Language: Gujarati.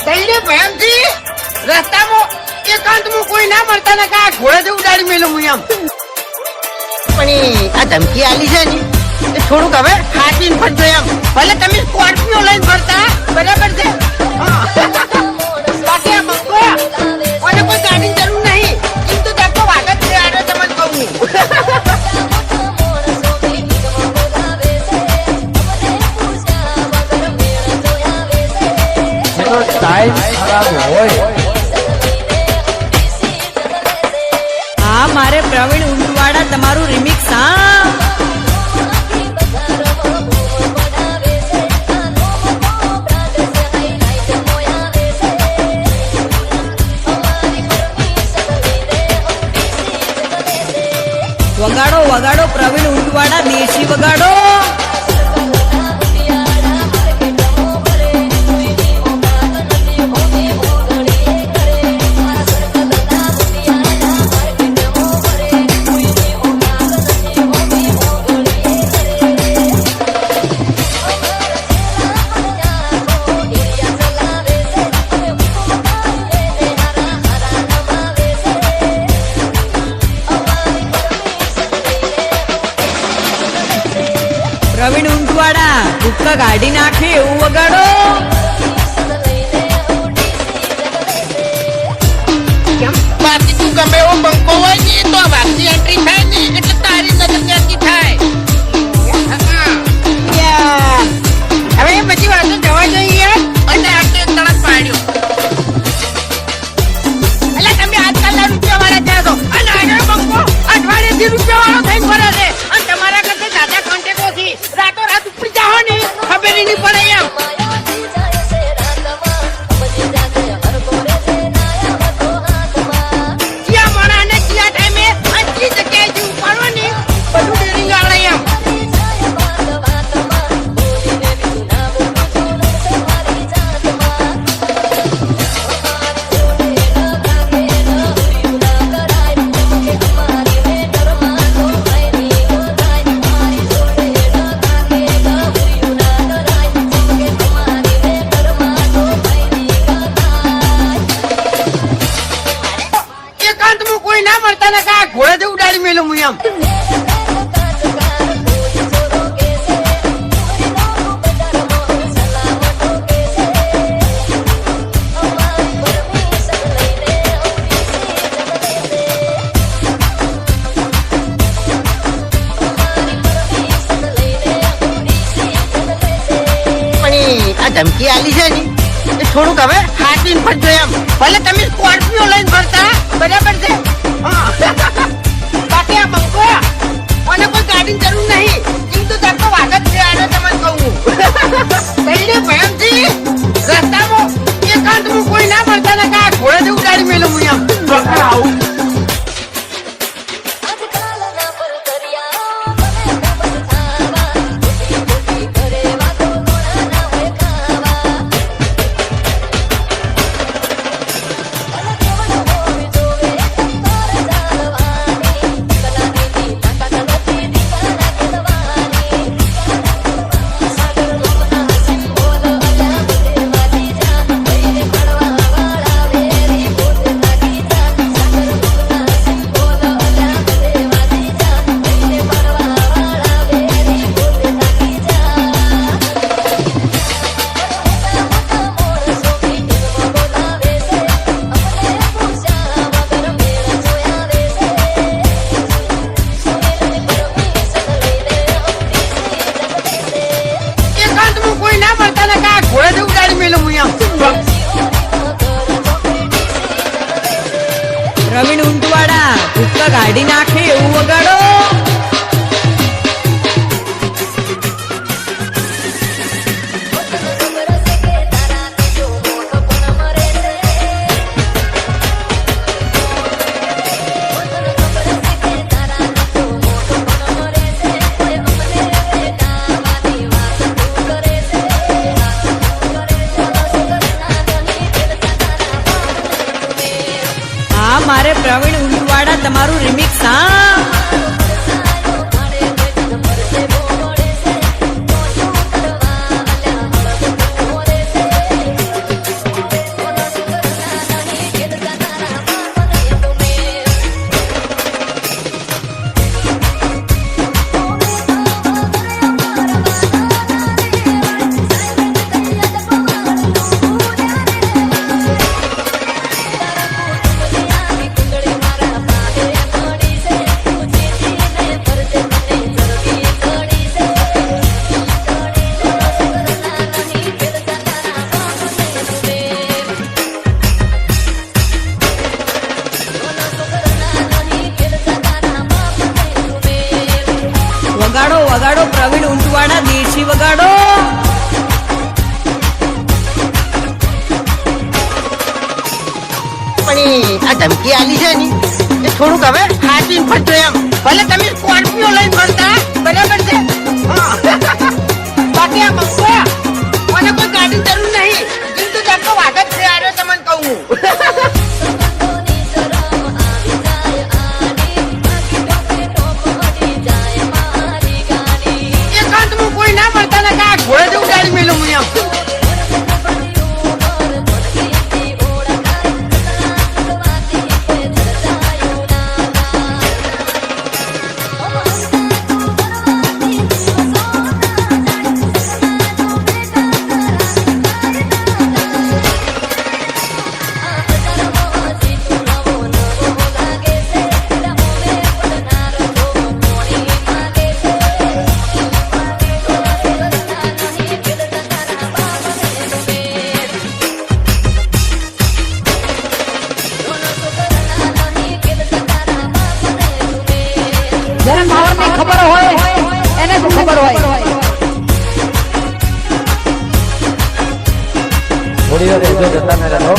તઈને ભયંતી રસ્તામાં એકાંતમાં કોઈ ના મળતા ને કા ઘોડે ઉડાડી મેલું હું એમ. પણ આ ધમકી આલી છે ને એ થોડુંક હવે હાથીને ફરજો એમ. ભલે તમે સ્કોર્પિયો લઈને ફરતા બરાબર છે. બાકી આ મંગો અને કોઈ ગાડીની જરૂર નહીં. એમ તો ધક્કો વાગ જ છે. આને તમને કહું ટાઈમ ખરાબ હોય. હા મારે પ્રવીણ ઊંટવાડા તમારું રિમિક્સ. હા વગાડો વગાડો પ્રવીણ ઊંટવાડા દેશી વગાડો. પ્રવીણ ઊંટવાડા ભૂક્કા કાઢી નાખે એવું વગાડો. બાકી તું ગમે એવો બંકો હોય ને તો આ વાગતી એન્ટ્રી થાય ને એટલે તારી નજર ત્યાંથી થાય. હવે એ બધી વાતો જવા જોઈએ અને આપણે તરત પાડ્યો. એટલે તમે આજકાલના રૂપિયા વાળા થયા છો અને આગળ બંકો અઠવાડિયેથી રૂપિયા વાળો થઈને ફરે છે અને તમારા કરતા દાદા કોન્ટેક્ટોથી રાતો રાત ઉપડી જાઓ ને ખબર નહીં પડે એમ. જ્યાં મોડા ને જ્યાં ટાઈમે અને જે જગ્યાએ જે ઉપાડો ને બધું ડેરિંગ આવે એમ. એકાંતમાં કોઈ ના મળતા ને કા ઘોડે ઉડાડી મેલું હું એમ. પણ આ ધમકી આલી છે ને એ થોડુંક હવે હાથીને ફરજો એમ. ભલે તમે સ્કોર્પિયો લઈને ફરતા બરાબર છે. બાકી આ બંકો અને કોઈ ગાડીની જરૂર નહીં. એમ તો ધક્કો વાગ જ છે. આને તમને કહું તઈને ભયંતી રસ્તામાં એકાંતમાં કોઈ ના મળતા ને કા ઘોડે ઉડાડી મેલું હું એમ. આવું ઘોડે ઉડાડી મેલું હું એમ. પ્રવીણ ઊંટવાડા ભૂક્કા કાઢી નાખે એવું વગાડો. હા મારે પ્રવીણ ઊંટવાડા તમારું રિમિક્સ. હા પણ આ ધમકી આલી છે ને એ થોડુંક હવે હાચવીને ફરજો એમ. ભલે તમે સ્કોર્પિયો લઈને ફરતા બરાબર છે હા. બાકી આ મંગોયા મને કોઈ ગાડી જરૂર નહીં. જીવતો જાગતો વાઘ જ છે આર્યો તમને કહું હું. એકાંતમાં કોઈ ના મળતા ને કા ઘોડે જેવું ગાડી મેલું હું એમ. જેને પાવરની ખબર હોય એને જ ખબર હોય. થોડી વાર રહેજો, જતા ન રહેજો.